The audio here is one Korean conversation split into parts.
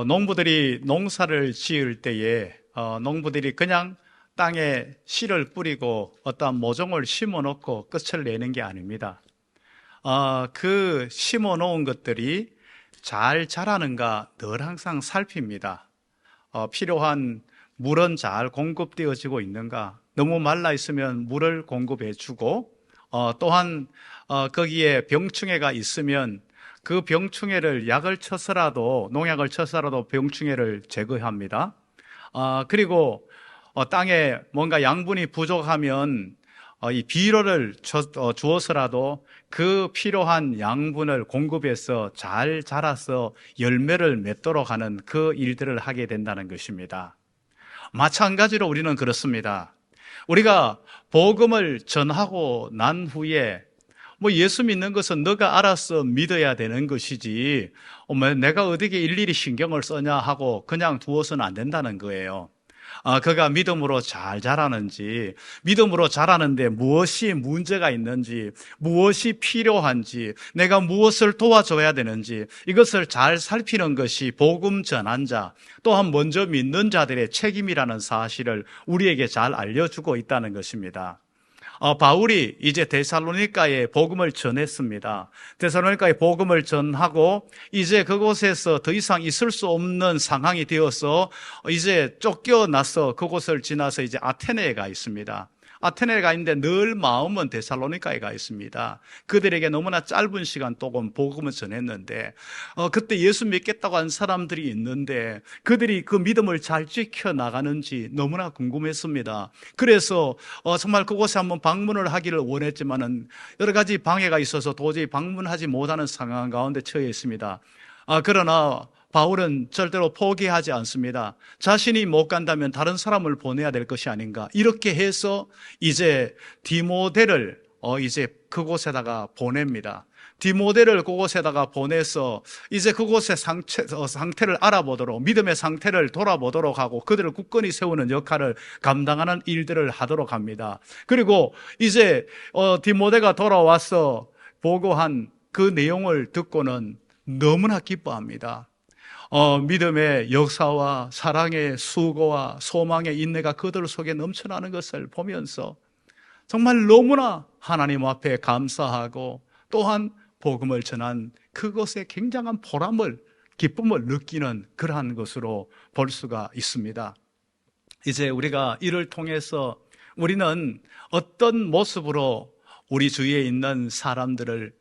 농부들이 농사를 지을 때에 농부들이 그냥 땅에 씨를 뿌리고 어떠한 모종을 심어 놓고 끝을 내는 게 아닙니다. 그 심어 놓은 것들이 잘 자라는가 늘 항상 살핍니다. 필요한 물은 잘 공급되어지고 있는가, 너무 말라 있으면 물을 공급해 주고, 또한 거기에 병충해가 있으면 그 병충해를 약을 쳐서라도, 농약을 쳐서라도 병충해를 제거합니다. 그리고 땅에 뭔가 양분이 부족하면 이 비료를 주어서라도 그 필요한 양분을 공급해서 잘 자라서 열매를 맺도록 하는 그 일들을 하게 된다는 것입니다. 마찬가지로 우리는 그렇습니다. 우리가 복음을 전하고 난 후에 예수 믿는 것은 너가 알아서 믿어야 되는 것이지 내가 어디에 일일이 신경을 쓰냐 하고 그냥 두어서는 안 된다는 거예요. 그가 믿음으로 잘 자라는지, 믿음으로 자라는데 무엇이 문제가 있는지, 무엇이 필요한지, 내가 무엇을 도와줘야 되는지, 이것을 잘 살피는 것이 복음 전환자, 또한 먼저 믿는 자들의 책임이라는 사실을 우리에게 잘 알려주고 있다는 것입니다. 바울이 이제 데살로니가에 복음을 전했습니다. 데살로니가에 복음을 전하고 이제 그곳에서 더 이상 있을 수 없는 상황이 되어서 이제 쫓겨나서 그곳을 지나서 이제 아테네에 가 있습니다. 아테네에 가 있는데 늘 마음은 데살로니가에 가 있습니다. 그들에게 너무나 짧은 시간 동안 복음을 전했는데 그때 예수 믿겠다고 한 사람들이 있는데 그들이 그 믿음을 잘 지켜나가는지 너무나 궁금했습니다. 그래서 정말 그곳에 한번 방문을 하기를 원했지만은 여러 가지 방해가 있어서 도저히 방문하지 못하는 상황 가운데 처해 있습니다. 그러나 바울은 절대로 포기하지 않습니다. 자신이 못 간다면 다른 사람을 보내야 될 것이 아닌가. 이렇게 해서 이제 디모데를 이제 그곳에다가 보냅니다. 디모데를 그곳에다가 보내서 이제 그곳의 상태를 알아보도록, 믿음의 상태를 돌아보도록 하고 그들을 굳건히 세우는 역할을 감당하는 일들을 하도록 합니다. 그리고 이제 디모데가 돌아와서 보고한 그 내용을 듣고는 너무나 기뻐합니다. 믿음의 역사와 사랑의 수고와 소망의 인내가 그들 속에 넘쳐나는 것을 보면서 정말 너무나 하나님 앞에 감사하고 또한 복음을 전한 그것에 굉장한 보람을, 기쁨을 느끼는 그러한 것으로 볼 수가 있습니다. 이제 우리가 이를 통해서 우리는 어떤 모습으로 우리 주위에 있는 사람들을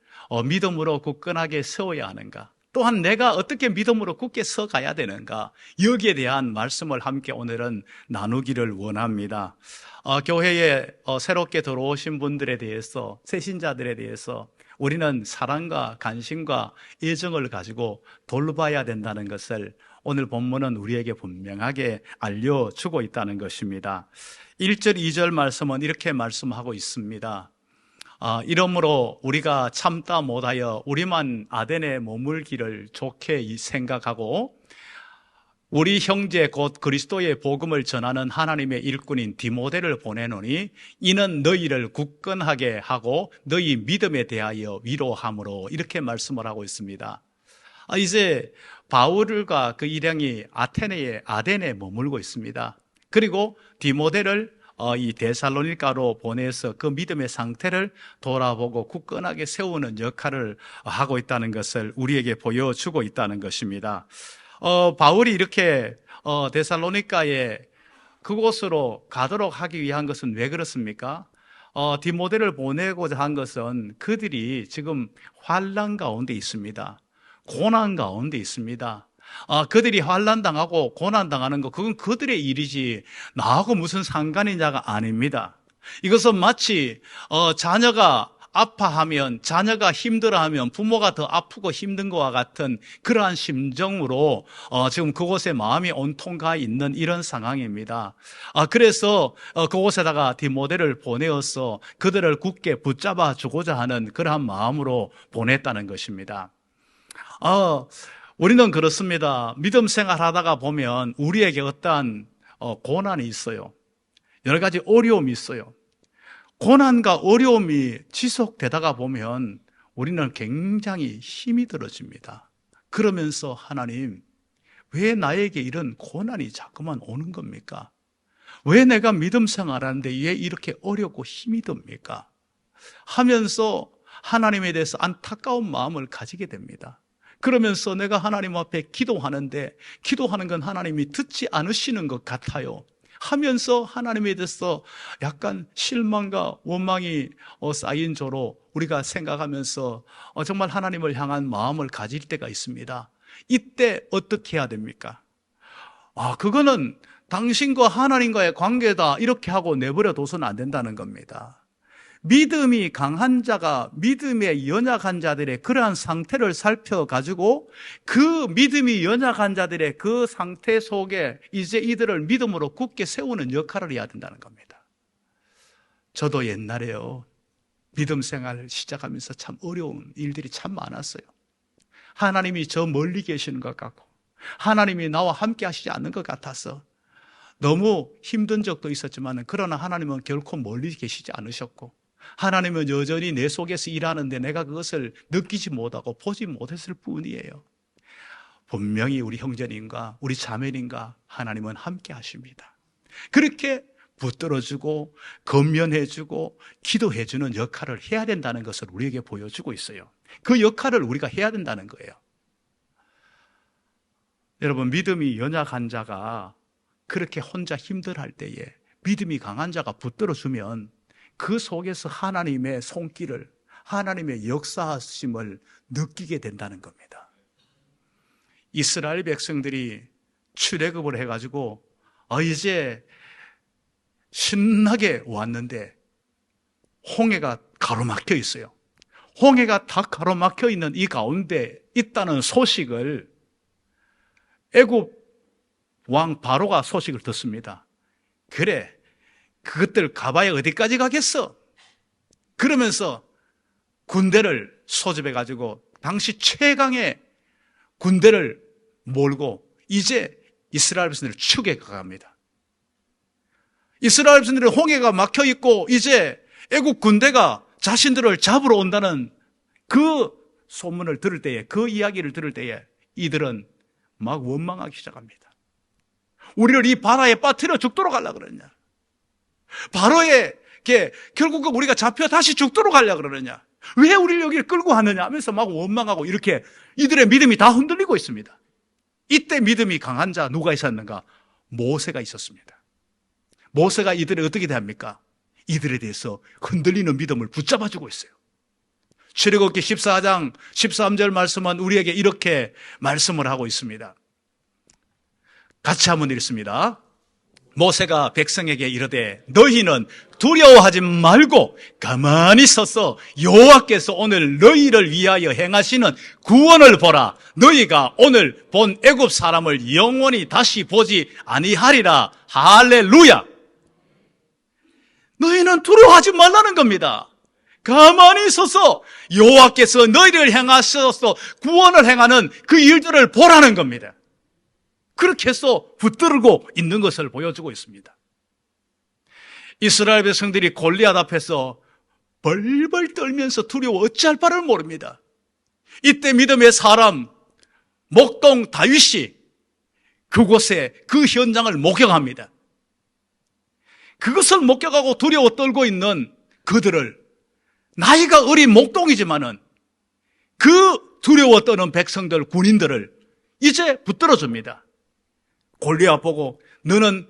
믿음으로 굳건하게 세워야 하는가, 또한 내가 어떻게 믿음으로 굳게 서가야 되는가, 여기에 대한 말씀을 함께 오늘은 나누기를 원합니다. 교회에 새롭게 들어오신 분들에 대해서, 새신자들에 대해서 우리는 사랑과 관심과 애정을 가지고 돌봐야 된다는 것을 오늘 본문은 우리에게 분명하게 알려주고 있다는 것입니다. 1절, 2절 말씀은 이렇게 말씀하고 있습니다. 이러므로 우리가 참다 못하여 우리만 아덴에 머물기를 좋게 생각하고 우리 형제 곧 그리스도의 복음을 전하는 하나님의 일꾼인 디모데를 보내노니 이는 너희를 굳건하게 하고 너희 믿음에 대하여 위로함으로, 이렇게 말씀을 하고 있습니다. 이제 바울과 그 일행이 아덴에 머물고 있습니다. 그리고 디모데를 이 데살로니가로 보내서 그 믿음의 상태를 돌아보고 굳건하게 세우는 역할을 하고 있다는 것을 우리에게 보여주고 있다는 것입니다. 바울이 이렇게 데살로니가에 그곳으로 가도록 하기 위한 것은 왜 그렇습니까? 디모데를 보내고자 한 것은 그들이 지금 환난 가운데 있습니다. 고난 가운데 있습니다. 그들이 환난당하고 고난당하는 거, 그건 그들의 일이지 나하고 무슨 상관이냐가 아닙니다. 이것은 마치 자녀가 아파하면, 자녀가 힘들어하면 부모가 더 아프고 힘든 것과 같은 그러한 심정으로 지금 그곳에 마음이 온통 가 있는 이런 상황입니다. 그래서 그곳에다가 디모데를 보내어서 그들을 굳게 붙잡아 주고자 하는 그러한 마음으로 보냈다는 것입니다. 우리는 그렇습니다. 믿음 생활하다가 보면 우리에게 어떠한 고난이 있어요. 여러 가지 어려움이 있어요. 고난과 어려움이 지속되다가 보면 우리는 굉장히 힘이 들어집니다. 그러면서 하나님, 왜 나에게 이런 고난이 자꾸만 오는 겁니까? 왜 내가 믿음 생활하는데 왜 이렇게 어렵고 힘이 듭니까? 하면서 하나님에 대해서 안타까운 마음을 가지게 됩니다. 그러면서 내가 하나님 앞에 기도하는데 기도하는 건 하나님이 듣지 않으시는 것 같아요 하면서 하나님에 대해서 약간 실망과 원망이 쌓인 저로 우리가 생각하면서 정말 하나님을 향한 마음을 가질 때가 있습니다. 이때 어떻게 해야 됩니까? 그거는 당신과 하나님과의 관계다 이렇게 하고 내버려 둬서는 안 된다는 겁니다. 믿음이 강한 자가 믿음에 연약한 자들의 그러한 상태를 살펴가지고 그 믿음이 연약한 자들의 그 상태 속에 이제 이들을 믿음으로 굳게 세우는 역할을 해야 된다는 겁니다. 저도 옛날에요, 믿음 생활을 시작하면서 참 어려운 일들이 참 많았어요. 하나님이 저 멀리 계시는 것 같고 하나님이 나와 함께 하시지 않는 것 같아서 너무 힘든 적도 있었지만 그러나 하나님은 결코 멀리 계시지 않으셨고 하나님은 여전히 내 속에서 일하는데 내가 그것을 느끼지 못하고 보지 못했을 뿐이에요. 분명히 우리 형제님과 우리 자매님과 하나님은 함께 하십니다. 그렇게 붙들어주고 건면해주고 기도해주는 역할을 해야 된다는 것을 우리에게 보여주고 있어요. 그 역할을 우리가 해야 된다는 거예요. 여러분, 믿음이 연약한 자가 그렇게 혼자 힘들할 때에 믿음이 강한 자가 붙들어주면 그 속에서 하나님의 손길을, 하나님의 역사하심을 느끼게 된다는 겁니다. 이스라엘 백성들이 출애굽을 해가지고 이제 신나게 왔는데 홍해가 가로막혀 있어요. 홍해가 다 가로막혀 있는 이 가운데 있다는 소식을 애굽 왕 바로가 소식을 듣습니다. 그래, 그것들 가봐야 어디까지 가겠어? 그러면서 군대를 소집해가지고 당시 최강의 군대를 몰고 이제 이스라엘 백성들을 추격해 갑니다. 이스라엘 백성들은 홍해가 막혀있고 이제 애국 군대가 자신들을 잡으러 온다는 그 소문을 들을 때에, 그 이야기를 들을 때에 이들은 막 원망하기 시작합니다. 우리를 이 바다에 빠뜨려 죽도록 하려고 그러냐? 바로에게 결국 우리가 잡혀 다시 죽도록 하려고 그러느냐? 왜 우리를 여기를 끌고 왔느냐 하면서 막 원망하고 이렇게 이들의 믿음이 다 흔들리고 있습니다. 이때 믿음이 강한 자 누가 있었는가? 모세가 있었습니다. 모세가 이들을 어떻게 대합니까? 이들에 대해서 흔들리는 믿음을 붙잡아주고 있어요. 출애굽기 14장 13절 말씀은 우리에게 이렇게 말씀을 하고 있습니다. 같이 한번 읽습니다. 모세가 백성에게 이르되 너희는 두려워하지 말고 가만히 서서 여호와께서 오늘 너희를 위하여 행하시는 구원을 보라. 너희가 오늘 본 애굽 사람을 영원히 다시 보지 아니하리라. 할렐루야. 너희는 두려워하지 말라는 겁니다. 가만히 서서 여호와께서 너희를 향하셔서 구원을 행하는 그 일들을 보라는 겁니다. 그렇게 해서 붙들고 있는 것을 보여주고 있습니다. 이스라엘 백성들이 골리앗 앞에서 벌벌 떨면서 두려워 어찌할 바를 모릅니다. 이때 믿음의 사람 목동 다윗이 그곳에 그 현장을 목격합니다. 그것을 목격하고 두려워 떨고 있는 그들을, 나이가 어린 목동이지만은 그 두려워 떠는 백성들, 군인들을 이제 붙들어줍니다. 골리앗 보고 너는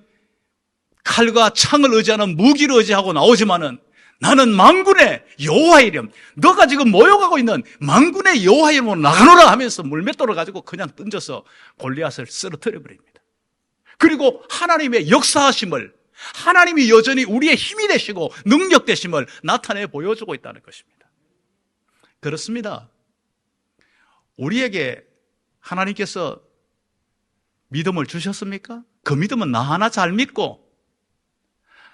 칼과 창을 의지하는 무기를 의지하고 나오지만은 나는 만군의 여호와의 이름, 너가 지금 모여가고 있는 만군의 여호와의 이름으로 나가노라 하면서 물맷돌을 가지고 그냥 던져서 골리앗을 쓰러뜨려 버립니다. 그리고 하나님의 역사하심을, 하나님이 여전히 우리의 힘이 되시고 능력 되심을 나타내 보여주고 있다는 것입니다. 그렇습니다. 우리에게 하나님께서 믿음을 주셨습니까? 그 믿음은 나 하나 잘 믿고,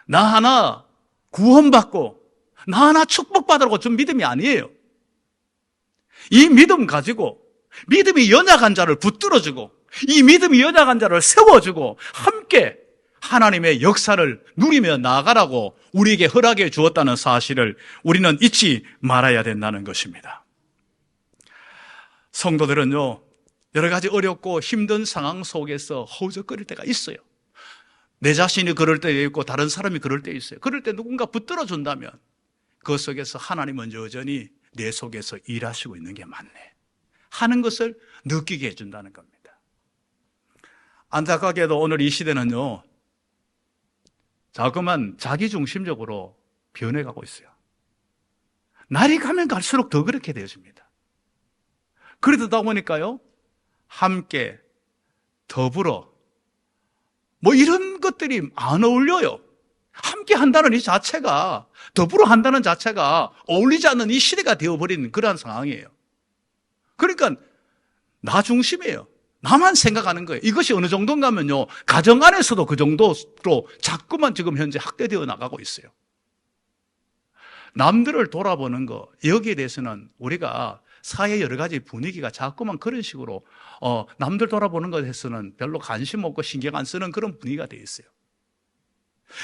나 하나 구원받고, 나 하나 축복받으라고 준 믿음이 아니에요. 이 믿음 가지고 믿음이 연약한 자를 붙들어주고, 이 믿음이 연약한 자를 세워주고 함께 하나님의 역사를 누리며 나아가라고 우리에게 허락해 주었다는 사실을 우리는 잊지 말아야 된다는 것입니다. 성도들은요, 여러 가지 어렵고 힘든 상황 속에서 허우적거릴 때가 있어요. 내 자신이 그럴 때 있고 다른 사람이 그럴 때 있어요. 그럴 때 누군가 붙들어 준다면 그 속에서 하나님은 여전히 내 속에서 일하시고 있는 게 맞네 하는 것을 느끼게 해준다는 겁니다. 안타깝게도 오늘 이 시대는요, 자꾸만 자기중심적으로 변해가고 있어요. 날이 가면 갈수록 더 그렇게 되어집니다. 그러다 보니까요, 함께 더불어 이런 것들이 안 어울려요. 함께 한다는 이 자체가, 더불어 한다는 자체가 어울리지 않는 이 시대가 되어버린 그러한 상황이에요. 그러니까 나 중심이에요. 나만 생각하는 거예요. 이것이 어느 정도인가 하면요, 가정 안에서도 그 정도로 자꾸만 지금 현재 확대되어 나가고 있어요. 남들을 돌아보는 거, 여기에 대해서는 우리가 사회 여러 가지 분위기가 자꾸만 그런 식으로 남들 돌아보는 것에서는 별로 관심 없고 신경 안 쓰는 그런 분위기가 되어 있어요.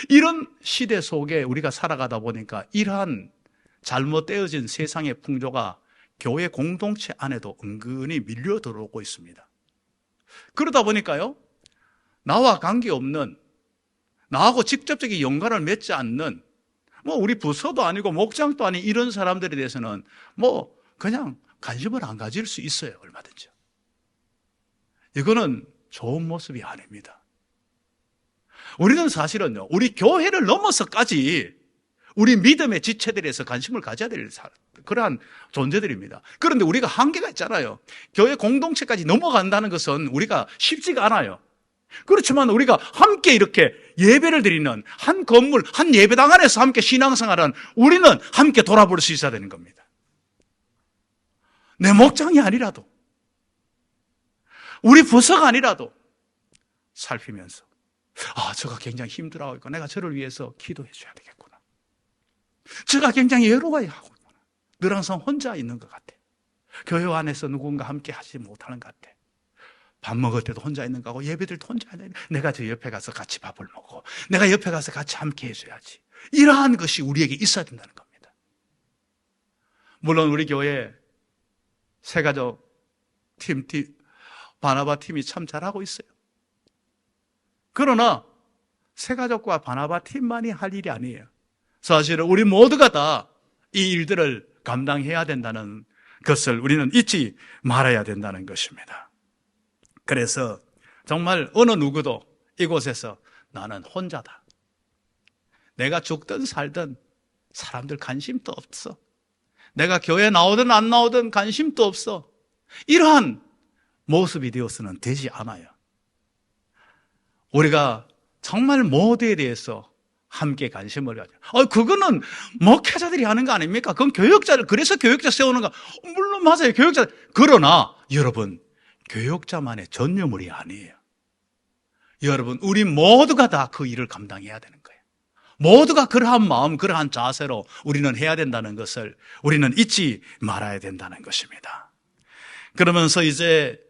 이런 시대 속에 우리가 살아가다 보니까 이러한 잘못되어진 세상의 풍조가 교회 공동체 안에도 은근히 밀려 들어오고 있습니다. 그러다 보니까요, 나와 관계없는, 나하고 직접적인 연관을 맺지 않는 우리 부서도 아니고 목장도 아닌 이런 사람들에 대해서는 그냥 관심을 안 가질 수 있어요. 얼마든지. 이거는 좋은 모습이 아닙니다. 우리는 사실은요, 우리 교회를 넘어서까지 우리 믿음의 지체들에서 관심을 가져야 될 그러한 존재들입니다. 그런데 우리가 한계가 있잖아요. 교회 공동체까지 넘어간다는 것은 우리가 쉽지가 않아요. 그렇지만 우리가 함께 이렇게 예배를 드리는 한 건물, 한 예배당 안에서 함께 신앙생활은 우리는 함께 돌아볼 수 있어야 되는 겁니다. 내 목장이 아니라도, 우리 부서가 아니라도 살피면서 저가 굉장히 힘들어하고 내가 저를 위해서 기도해 줘야 되겠구나. 저가 굉장히 외로워하고 있구나. 늘 항상 혼자 있는 것 같아. 교회 안에서 누군가 함께 하지 못하는 것 같아. 밥 먹을 때도 혼자 있는 거고 예배들 도 혼자 있는 거고 내가 저 옆에 가서 같이 밥을 먹고 내가 옆에 가서 같이 함께 해줘야지. 이러한 것이 우리에게 있어야 된다는 겁니다. 물론 우리 교회 새가족 팀 바나바 팀이 참 잘하고 있어요. 그러나 새가족과 바나바 팀만이 할 일이 아니에요. 사실은 우리 모두가 다 이 일들을 감당해야 된다는 것을 우리는 잊지 말아야 된다는 것입니다. 그래서 정말 어느 누구도 이곳에서 나는 혼자다, 내가 죽든 살든 사람들 관심도 없어, 내가 교회 나오든 안 나오든 관심도 없어, 이러한 모습이 되어서는 되지 않아요. 우리가 정말 모두에 대해서 함께 관심을 가져. 그거는 목회자들이 하는 거 아닙니까? 그건 교역자들, 그래서 교역자 세우는 거. 물론 맞아요, 교역자. 그러나 여러분, 교역자만의 전유물이 아니에요. 여러분, 우리 모두가 다 그 일을 감당해야 되는 거예요. 모두가 그러한 마음, 그러한 자세로 우리는 해야 된다는 것을 우리는 잊지 말아야 된다는 것입니다. 그러면서 이제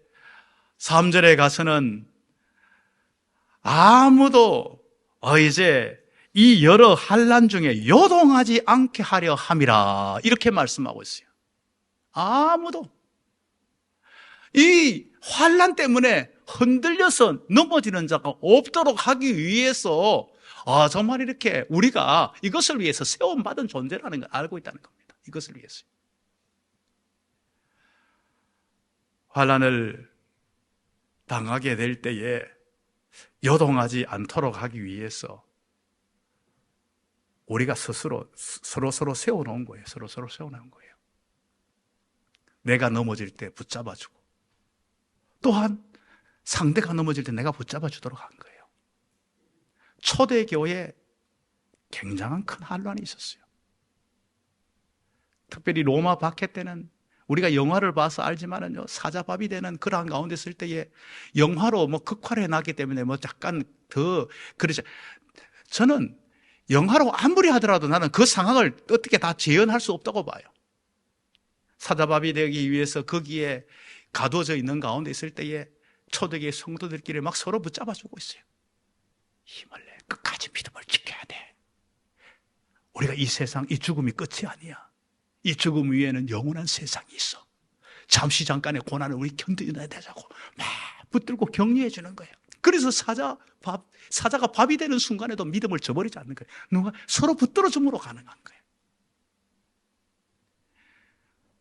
3절에 가서는 아무도 이제 이 여러 환난 중에 요동하지 않게 하려 함이라, 이렇게 말씀하고 있어요. 아무도 이 환난 때문에 흔들려서 넘어지는 자가 없도록 하기 위해서 정말 이렇게 우리가 이것을 위해서 세움받은 존재라는 걸 알고 있다는 겁니다. 이것을 위해서. 환난을 당하게 될 때에 요동하지 않도록 하기 위해서 우리가 서로 세워놓은 거예요. 서로 세워놓은 거예요. 내가 넘어질 때 붙잡아주고, 또한 상대가 넘어질 때 내가 붙잡아주도록 한 거예요. 초대교회에 굉장한 큰 환란이 있었어요. 특별히 로마 박해 때는 우리가 영화를 봐서 알지만은요, 사자밥이 되는 그러한 가운데 있을 때에 영화로 극화를 해놨기 때문에 약간 더 그러죠. 저는 영화로 아무리 하더라도 나는 그 상황을 어떻게 다 재현할 수 없다고 봐요. 사자밥이 되기 위해서 거기에 가두어져 있는 가운데 있을 때에 초대교회 성도들끼리 막 서로 붙잡아주고 있어요. 힘을 내, 끝까지 믿음을 지켜야 돼. 우리가 이 세상, 이 죽음이 끝이 아니야. 이 죽음 위에는 영원한 세상이 있어. 잠시 잠깐의 고난을 우리 견뎌내야 되자고 막 붙들고 격려해 주는 거예요. 그래서 사자가 밥이 되는 순간에도 믿음을 저버리지 않는 거예요. 누가 서로 붙들어 줌으로 가능한 거예요.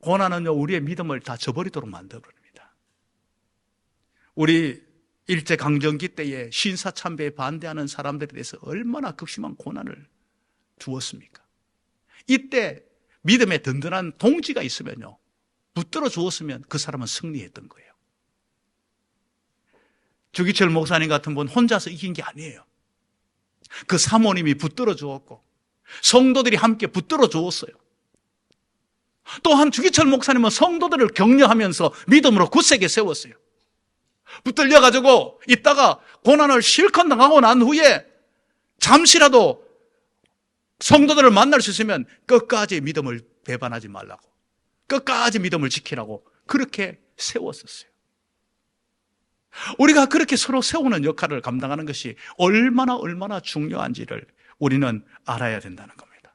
고난은요, 우리의 믿음을 다 저버리도록 만들어버립니다. 우리 일제강점기 때에 신사참배에 반대하는 사람들에 대해서 얼마나 극심한 고난을 주었습니까? 이때 믿음에 든든한 동지가 있으면요, 붙들어 주었으면 그 사람은 승리했던 거예요. 주기철 목사님 같은 분 혼자서 이긴 게 아니에요. 그 사모님이 붙들어 주었고 성도들이 함께 붙들어 주었어요. 또한 주기철 목사님은 성도들을 격려하면서 믿음으로 굳세게 세웠어요. 붙들려가지고 있다가 고난을 실컷 당하고 난 후에 잠시라도 성도들을 만날 수 있으면 끝까지 믿음을 배반하지 말라고, 끝까지 믿음을 지키라고 그렇게 세웠었어요. 우리가 그렇게 서로 세우는 역할을 감당하는 것이 얼마나 중요한지를 우리는 알아야 된다는 겁니다.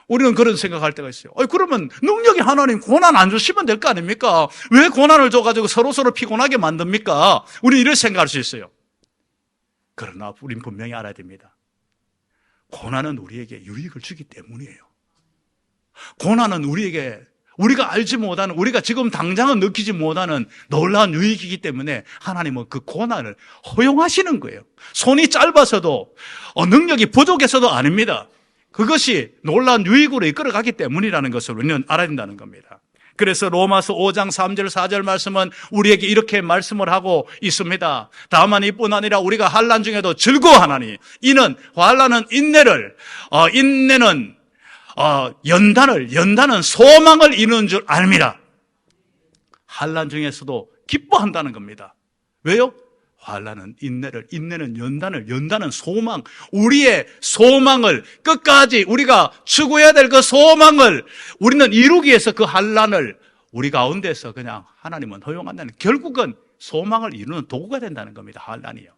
우리는 그런 생각할 때가 있어요. 그러면 능력이 하나님 고난 안 주시면 될 거 아닙니까? 왜 고난을 줘가지고 서로 피곤하게 만듭니까? 우리 이렇게 생각할 수 있어요. 그러나 우린 분명히 알아야 됩니다. 고난은 우리에게 유익을 주기 때문이에요. 고난은 우리가 알지 못하는, 우리가 지금 당장은 느끼지 못하는 놀라운 유익이기 때문에 하나님은 그 고난을 허용하시는 거예요. 손이 짧아서도 능력이 부족해서도 아닙니다. 그것이 놀라운 유익으로 이끌어가기 때문이라는 것을 우리는 알아야 된다는 겁니다. 그래서 로마서 5장 3절 4절 말씀은 우리에게 이렇게 말씀을 하고 있습니다. 다만 이뿐 아니라 우리가 환난 중에도 즐거워하나니 이는 환난은 인내를, 인내는 연단은 소망을 이루는 줄 압니다. 환난 중에서도 기뻐한다는 겁니다. 왜요? 환난은 인내를, 인내는 연단은 소망, 우리의 소망을 끝까지 우리가 추구해야 될 그 소망을 우리는 이루기 위해서 그 환난을 우리 가운데서 그냥 하나님은 허용한다는, 결국은 소망을 이루는 도구가 된다는 겁니다. 환난이요.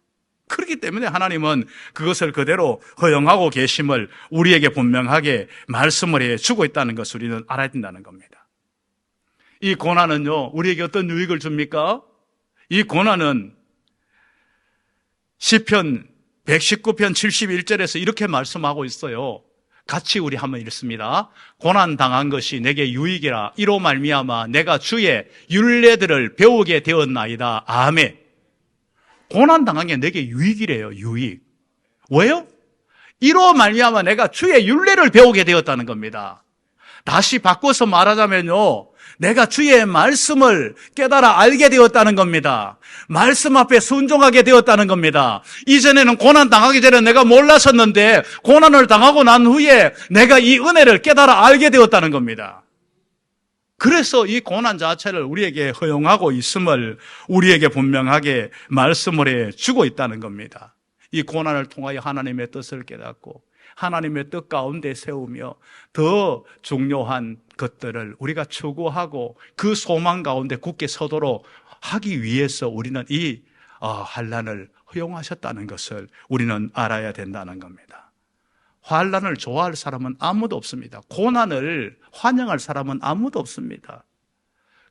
그렇기 때문에 하나님은 그것을 그대로 허용하고 계심을 우리에게 분명하게 말씀을 해주고 있다는 것을 우리는 알아야 된다는 겁니다. 이 고난은요, 우리에게 어떤 유익을 줍니까? 이 고난은 시편 119편 71절에서 이렇게 말씀하고 있어요. 같이 우리 한번 읽습니다. 고난 당한 것이 내게 유익이라. 이로 말미암아 내가 주의 율례들을 배우게 되었나이다. 아멘. 고난 당한 게 내게 유익이래요. 유익. 왜요? 이로 말미암아 내가 주의 율례를 배우게 되었다는 겁니다. 다시 바꿔서 말하자면요, 내가 주의 말씀을 깨달아 알게 되었다는 겁니다. 말씀 앞에 순종하게 되었다는 겁니다. 이전에는 고난 당하기 전에 내가 몰랐었는데 고난을 당하고 난 후에 내가 이 은혜를 깨달아 알게 되었다는 겁니다. 그래서 이 고난 자체를 우리에게 허용하고 있음을 우리에게 분명하게 말씀을 해주고 있다는 겁니다. 이 고난을 통하여 하나님의 뜻을 깨닫고 하나님의 뜻 가운데 세우며 더 중요한 것들을 우리가 추구하고 그 소망 가운데 굳게 서도록 하기 위해서 우리는 이 환난을 허용하셨다는 것을 우리는 알아야 된다는 겁니다. 환난을 좋아할 사람은 아무도 없습니다. 고난을 환영할 사람은 아무도 없습니다.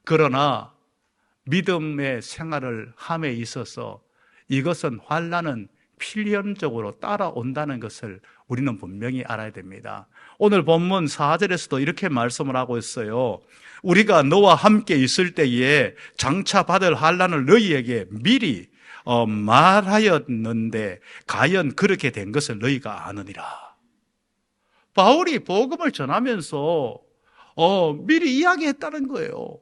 그러나 믿음의 생활을 함에 있어서 이것은 환난은 필연적으로 따라온다는 것을 우리는 분명히 알아야 됩니다. 오늘 본문 4절에서도 이렇게 말씀을 하고 있어요. 우리가 너와 함께 있을 때에 장차 받을 환난을 너희에게 미리 말하였는데 과연 그렇게 된 것을 너희가 아느니라. 바울이 복음을 전하면서 미리 이야기했다는 거예요.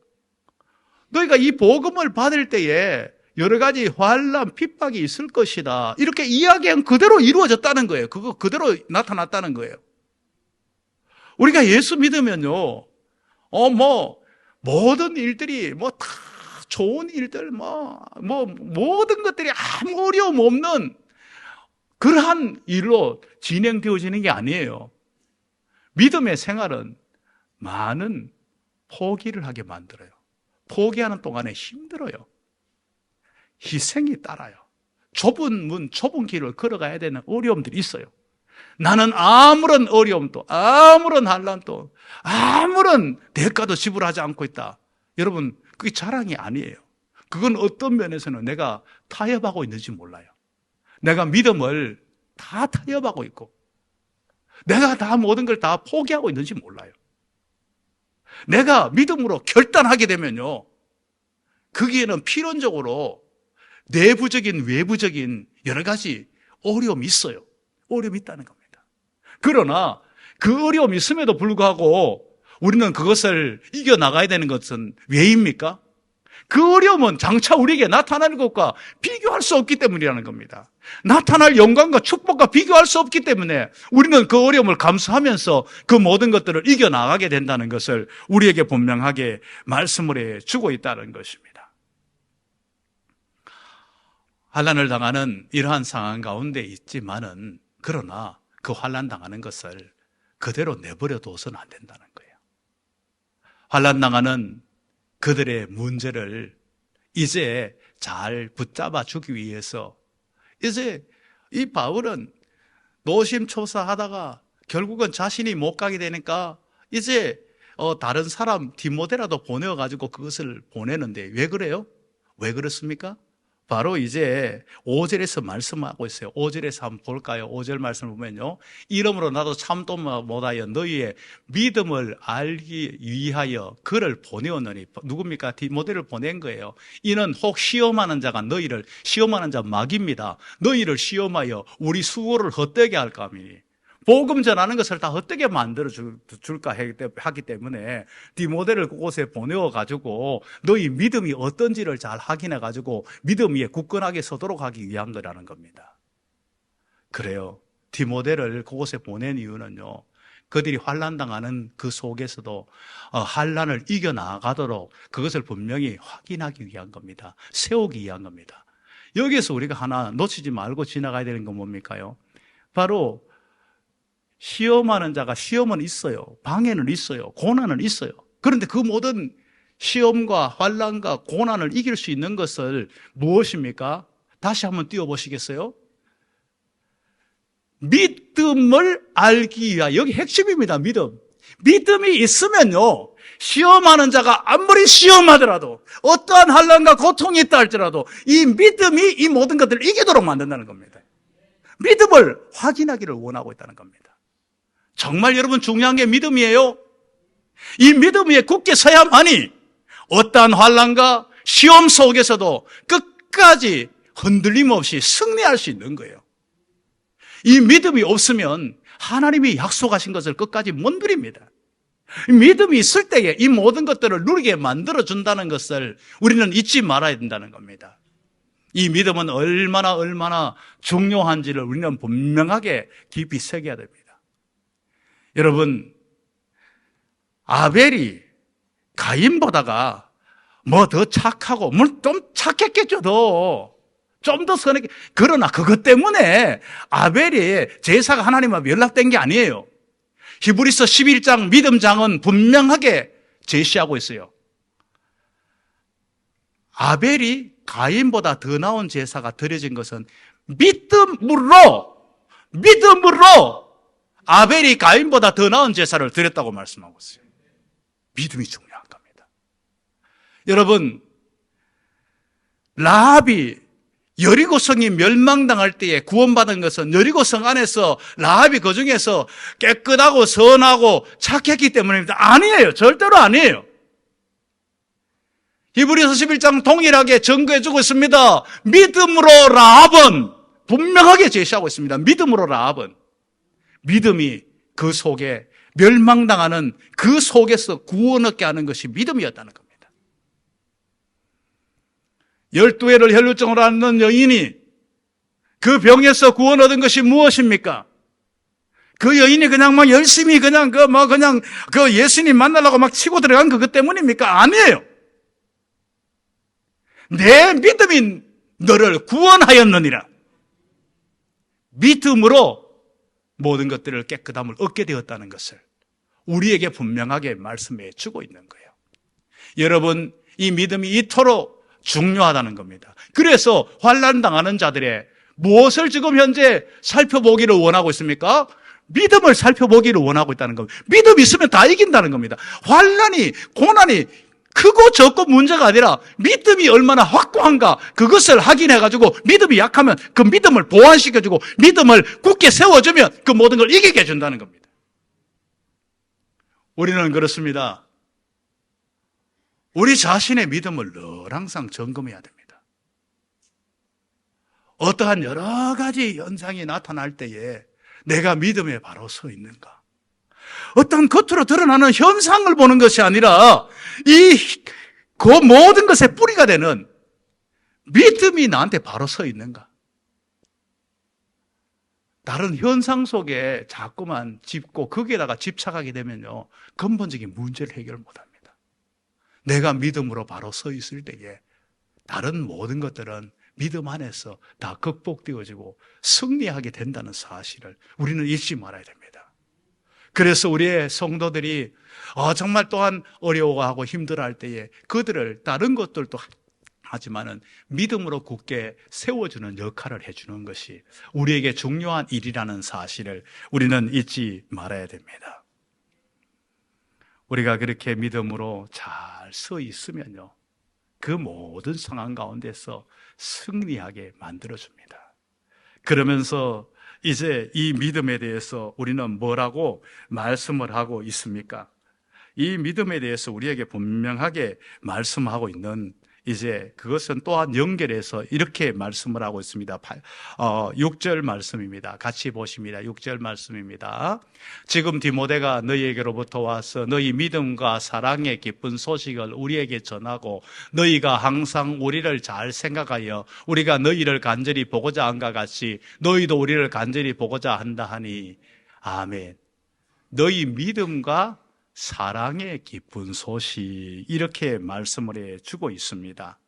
너희가 이 복음을 받을 때에 여러 가지 환난, 핍박이 있을 것이다. 이렇게 이야기한 그대로 이루어졌다는 거예요. 그거 그대로 나타났다는 거예요. 우리가 예수 믿으면요, 모든 일들이 다 좋은 일들, 모든 것들이 아무 어려움 없는 그러한 일로 진행되어지는 게 아니에요. 믿음의 생활은 많은 포기를 하게 만들어요. 포기하는 동안에 힘들어요. 희생이 따라요. 좁은 문, 좁은 길을 걸어가야 되는 어려움들이 있어요. 나는 아무런 어려움도, 아무런 환난도, 아무런 대가도 지불하지 않고 있다. 여러분, 그게 자랑이 아니에요. 그건 어떤 면에서는 내가 타협하고 있는지 몰라요. 내가 믿음을 다 타협하고 있고 내가 다 모든 걸 다 포기하고 있는지 몰라요. 내가 믿음으로 결단하게 되면요, 거기에는 필연적으로 내부적인 외부적인 여러 가지 어려움이 있어요. 어려움이 있다는 겁니다. 그러나 그 어려움이 있음에도 불구하고 우리는 그것을 이겨나가야 되는 것은 왜입니까? 그 어려움은 장차 우리에게 나타나는 것과 비교할 수 없기 때문이라는 겁니다. 나타날 영광과 축복과 비교할 수 없기 때문에 우리는 그 어려움을 감수하면서 그 모든 것들을 이겨나가게 된다는 것을 우리에게 분명하게 말씀을 해주고 있다는 것입니다. 환난을 당하는 이러한 상황 가운데 있지만은, 그러나 그 환난 당하는 것을 그대로 내버려 둬서는 안 된다는 거예요. 환난 당하는 그들의 문제를 이제 잘 붙잡아 주기 위해서, 이제 이 바울은 노심초사하다가 결국은 자신이 못 가게 되니까 이제 다른 사람 디모데라도 보내어가지고 그것을 보내는데, 왜 그래요? 왜 그렇습니까? 바로 이제 5절에서 말씀하고 있어요. 5절에서 한번 볼까요? 5절 말씀을 보면요, 이러므로 나도 참도 못하여 너희의 믿음을 알기 위하여 그를 보내었느니. 누굽니까? 디모데를 보낸 거예요. 이는 혹 시험하는 자가 너희를, 시험하는 자 마귀입니다, 너희를 시험하여 우리 수고를 헛되게 할까 하미니. 복음 전하는 것을 다 헛되게 만들어 줄까 하기 때문에 디모데를 그곳에 보내어가지고 너희 믿음이 어떤지를 잘 확인해가지고 믿음 위에 굳건하게 서도록 하기 위한 거라는 겁니다. 그래요. 디모데를 그곳에 보낸 이유는요, 그들이 환난당하는 그 속에서도 환난을 이겨나가도록 그것을 분명히 확인하기 위한 겁니다. 세우기 위한 겁니다. 여기에서 우리가 하나 놓치지 말고 지나가야 되는 건 뭡니까요? 바로 시험하는 자가, 시험은 있어요. 방해는 있어요. 고난은 있어요. 그런데 그 모든 시험과 환난과 고난을 이길 수 있는 것을 무엇입니까? 다시 한번 띄워보시겠어요? 믿음을 알기 위하여. 여기 핵심입니다. 믿음. 믿음이 있으면요, 시험하는 자가 아무리 시험하더라도, 어떠한 환난과 고통이 있다 할지라도 이 믿음이 이 모든 것들을 이기도록 만든다는 겁니다. 믿음을 확인하기를 원하고 있다는 겁니다. 정말 여러분, 중요한 게 믿음이에요. 이 믿음 위에 굳게 서야만이 어떠한 환난과 시험 속에서도 끝까지 흔들림 없이 승리할 수 있는 거예요. 이 믿음이 없으면 하나님이 약속하신 것을 끝까지 못 누립니다. 믿음이 있을 때에 이 모든 것들을 누리게 만들어준다는 것을 우리는 잊지 말아야 된다는 겁니다. 이 믿음은 얼마나 중요한지를 우리는 분명하게 깊이 새겨야 됩니다. 여러분, 아벨이 가인보다가 뭐 더 착하고, 물 좀 착했겠죠, 좀 더 선하게. 그러나 그것 때문에 아벨이 제사가 하나님 앞에 연락된 게 아니에요. 히브리서 11장 믿음장은 분명하게 제시하고 있어요. 아벨이 가인보다 더 나은 제사가 드려진 것은 믿음으로 아벨이 가인보다 더 나은 제사를 드렸다고 말씀하고 있어요. 믿음이 중요한 겁니다. 여러분, 라합이 여리고성이 멸망당할 때에 구원받은 것은 여리고성 안에서 라합이 그 중에서 깨끗하고 선하고 착했기 때문입니다. 아니에요. 절대로 아니에요. 히브리서 11장 동일하게 증거해주고 있습니다. 믿음으로 라합은 분명하게 제시하고 있습니다. 믿음으로 라합은, 믿음이 그 속에, 멸망당하는 그 속에서 구원 얻게 하는 것이 믿음이었다는 겁니다. 12해를 혈루증으로 앓는 여인이 그 병에서 구원 얻은 것이 무엇입니까? 그 여인이 그냥 막 열심히 그냥 그 예수님 만나려고 막 치고 들어간 그것 때문입니까? 아니에요. 내 믿음이 너를 구원하였느니라. 믿음으로 모든 것들을 깨끗함을 얻게 되었다는 것을 우리에게 분명하게 말씀해 주고 있는 거예요. 여러분, 이 믿음이 이토록 중요하다는 겁니다. 그래서 환난 당하는 자들의 무엇을 지금 현재 살펴보기를 원하고 있습니까? 믿음을 살펴보기를 원하고 있다는 겁니다. 믿음이 있으면 다 이긴다는 겁니다. 환난이, 고난이 크고 적고 문제가 아니라 믿음이 얼마나 확고한가 그것을 확인해가지고 믿음이 약하면 그 믿음을 보완시켜주고 믿음을 굳게 세워주면 그 모든 걸 이기게 해준다는 겁니다. 우리는 그렇습니다. 우리 자신의 믿음을 늘 항상 점검해야 됩니다. 어떠한 여러 가지 현상이 나타날 때에 내가 믿음에 바로 서 있는가? 어떤 겉으로 드러나는 현상을 보는 것이 아니라 그 모든 것의 뿌리가 되는 믿음이 나한테 바로 서 있는가? 다른 현상 속에 자꾸만 짚고 거기에다가 집착하게 되면요, 근본적인 문제를 해결 못합니다. 내가 믿음으로 바로 서 있을 때에 다른 모든 것들은 믿음 안에서 다 극복되어지고 승리하게 된다는 사실을 우리는 잊지 말아야 됩니다. 그래서 우리의 성도들이 정말 또한 어려워하고 힘들어할 때에 그들을 다른 것들도 하지만은 믿음으로 굳게 세워주는 역할을 해주는 것이 우리에게 중요한 일이라는 사실을 우리는 잊지 말아야 됩니다. 우리가 그렇게 믿음으로 잘 서 있으면요, 그 모든 상황 가운데서 승리하게 만들어줍니다. 그러면서 이제 이 믿음에 대해서 우리는 뭐라고 말씀을 하고 있습니까? 이 믿음에 대해서 우리에게 분명하게 말씀하고 있는 이제 그것은 또한 연결해서 이렇게 말씀을 하고 있습니다. 6절 말씀입니다. 같이 보십니다. 6절 말씀입니다. 지금 디모데가 너희에게로부터 와서 너희 믿음과 사랑의 기쁜 소식을 우리에게 전하고 너희가 항상 우리를 잘 생각하여 우리가 너희를 간절히 보고자 한가 같이 너희도 우리를 간절히 보고자 한다 하니 아멘. 너희 믿음과 사랑의 기쁜 소식 이렇게 말씀을 해주고 있습니다.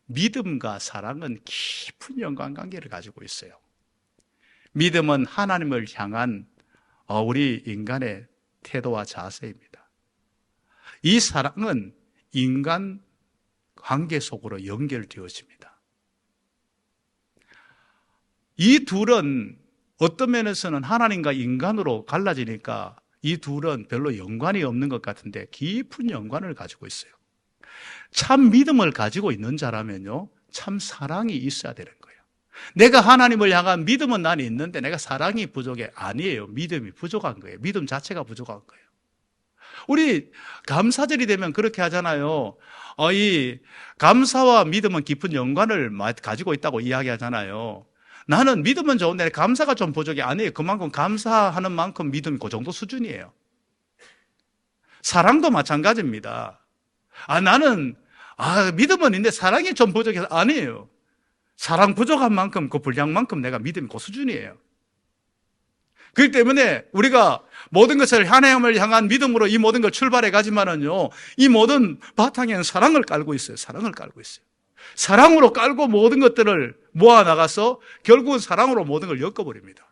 믿음과 사랑은 깊은 연관관계를 가지고 있어요. 믿음은 하나님을 향한 우리 인간의 태도와 자세입니다. 이 사랑은 인간 관계 속으로 연결되어집니다. 이 둘은 어떤 면에서는 하나님과 인간으로 갈라지니까 이 둘은 별로 연관이 없는 것 같은데 깊은 연관을 가지고 있어요. 참 믿음을 가지고 있는 자라면요, 참 사랑이 있어야 되는 거예요. 내가 하나님을 향한 믿음은 난 있는데 내가 사랑이 부족해. 아니에요. 믿음이 부족한 거예요. 믿음 자체가 부족한 거예요. 우리 감사절이 되면 그렇게 하잖아요. 이 감사와 믿음은 깊은 연관을 가지고 있다고 이야기하잖아요. 나는 믿음은 좋은데 감사가 좀 부족해. 아니에요. 그만큼 감사하는 만큼 믿음이 그 정도 수준이에요. 사랑도 마찬가지입니다. 나는 믿음은 있는데 사랑이 좀 부족해서 아니에요. 사랑 부족한 만큼 그 분량만큼 내가 믿음이 그 수준이에요. 그렇기 때문에 우리가 모든 것을 하나님을 향한 믿음으로 이 모든 걸 출발해 가지만은요, 이 모든 바탕에는 사랑을 깔고 있어요. 사랑을 깔고 있어요. 사랑으로 깔고 모든 것들을 모아나가서 결국은 사랑으로 모든 걸 엮어버립니다.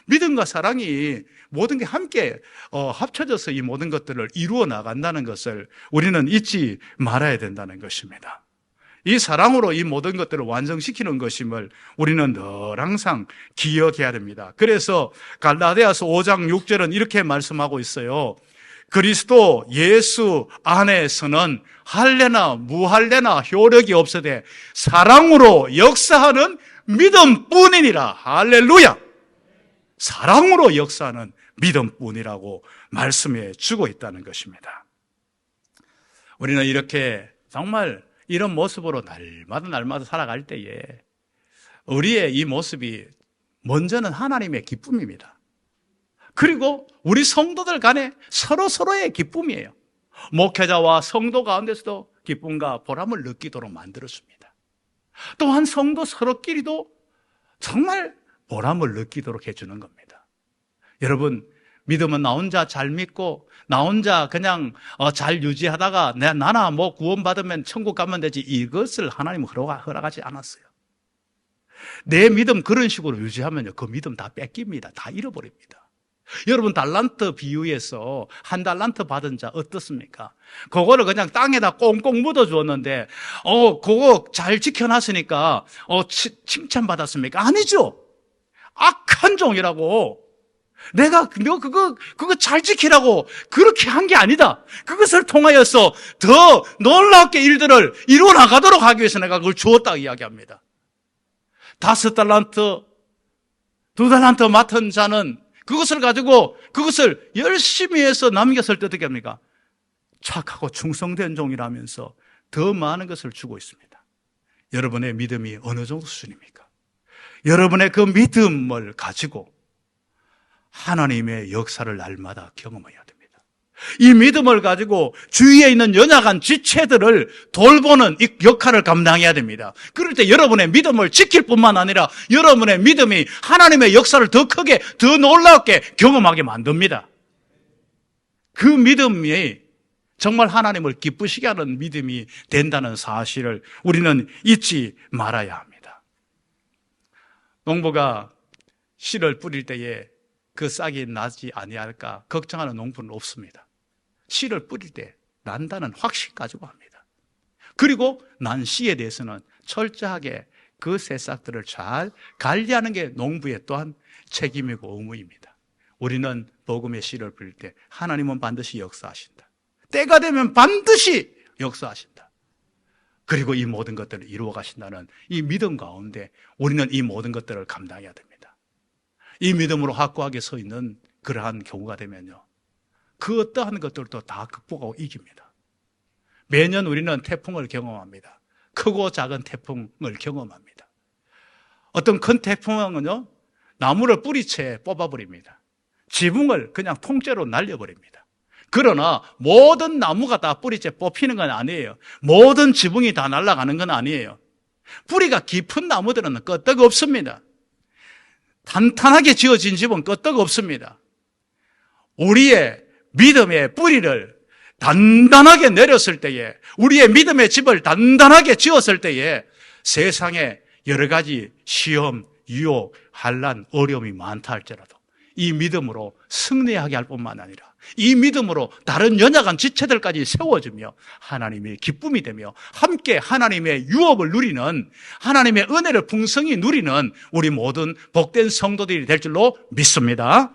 믿음과 사랑이 모든 게 함께 합쳐져서 이 모든 것들을 이루어 나간다는 것을 우리는 잊지 말아야 된다는 것입니다. 이 사랑으로 이 모든 것들을 완성시키는 것임을 우리는 늘 항상 기억해야 됩니다. 그래서 갈라디아서 5장 6절은 이렇게 말씀하고 있어요. 그리스도 예수 안에서는 할례나 무할례나 효력이 없으되 사랑으로 역사하는 믿음뿐이니라. 할렐루야. 사랑으로 역사하는 믿음뿐이라고 말씀해 주고 있다는 것입니다. 우리는 이렇게 정말 이런 모습으로 날마다 살아갈 때에 우리의 이 모습이 먼저는 하나님의 기쁨입니다. 그리고 우리 성도들 간에 서로의 기쁨이에요. 목회자와 성도 가운데서도 기쁨과 보람을 느끼도록 만들어줍니다. 또한 성도 서로끼리도 정말 보람을 느끼도록 해주는 겁니다. 여러분, 믿음은 나 혼자 잘 믿고 나 혼자 그냥 잘 유지하다가 나나 뭐 구원받으면 천국 가면 되지, 이것을 하나님은 허락하지 않았어요. 내 믿음 그런 식으로 유지하면요, 그 믿음 다 뺏깁니다. 다 잃어버립니다. 여러분, 달란트 비유에서 한 달란트 받은 자 어떻습니까? 그거를 그냥 땅에다 꽁꽁 묻어 주었는데 그거 잘 지켜놨으니까 칭찬받았습니까? 아니죠. 악한 종이라고 내가 너 그거 잘 지키라고 그렇게 한 게 아니다. 그것을 통하여서 더 놀랍게 일들을 이루어 나가도록 하기 위해서 내가 그걸 주었다 이야기합니다. 5달란트, 2달란트 맡은 자는 그것을 가지고 그것을 열심히 해서 남겼을 때 어떻게 합니까? 착하고 충성된 종이라면서 더 많은 것을 주고 있습니다. 여러분의 믿음이 어느 정도 수준입니까? 여러분의 그 믿음을 가지고 하나님의 역사를 날마다 경험해야 됩니다. 이 믿음을 가지고 주위에 있는 연약한 지체들을 돌보는 이 역할을 감당해야 됩니다. 그럴 때 여러분의 믿음을 지킬 뿐만 아니라 여러분의 믿음이 하나님의 역사를 더 크게, 더 놀랍게 경험하게 만듭니다. 그 믿음이 정말 하나님을 기쁘시게 하는 믿음이 된다는 사실을 우리는 잊지 말아야 합니다. 농부가 씨를 뿌릴 때에 그 싹이 나지 아니할까 걱정하는 농부는 없습니다. 씨를 뿌릴 때 난다는 확신 가지고 합니다. 그리고 난 씨에 대해서는 철저하게 그 새싹들을 잘 관리하는 게 농부의 또한 책임이고 의무입니다. 우리는 복음의 씨를 뿌릴 때 하나님은 반드시 역사하신다. 때가 되면 반드시 역사하신다. 그리고 이 모든 것들을 이루어 가신다는 이 믿음 가운데 우리는 이 모든 것들을 감당해야 됩니다. 이 믿음으로 확고하게 서 있는 그러한 경우가 되면요, 그 어떠한 것들도 다 극복하고 이깁니다. 매년 우리는 태풍을 경험합니다. 크고 작은 태풍을 경험합니다. 어떤 큰 태풍은요, 나무를 뿌리채 뽑아버립니다. 지붕을 그냥 통째로 날려버립니다. 그러나 모든 나무가 다 뿌리채 뽑히는 건 아니에요. 모든 지붕이 다 날아가는 건 아니에요. 뿌리가 깊은 나무들은 끄떡 없습니다. 탄탄하게 지어진 집은 끄떡 없습니다. 우리의 믿음의 뿌리를 단단하게 내렸을 때에, 우리의 믿음의 집을 단단하게 지었을 때에 세상에 여러 가지 시험, 유혹, 환난, 어려움이 많다 할지라도 이 믿음으로 승리하게 할 뿐만 아니라 이 믿음으로 다른 연약한 지체들까지 세워주며 하나님의 기쁨이 되며 함께 하나님의 유업을 누리는, 하나님의 은혜를 풍성히 누리는 우리 모든 복된 성도들이 될 줄로 믿습니다.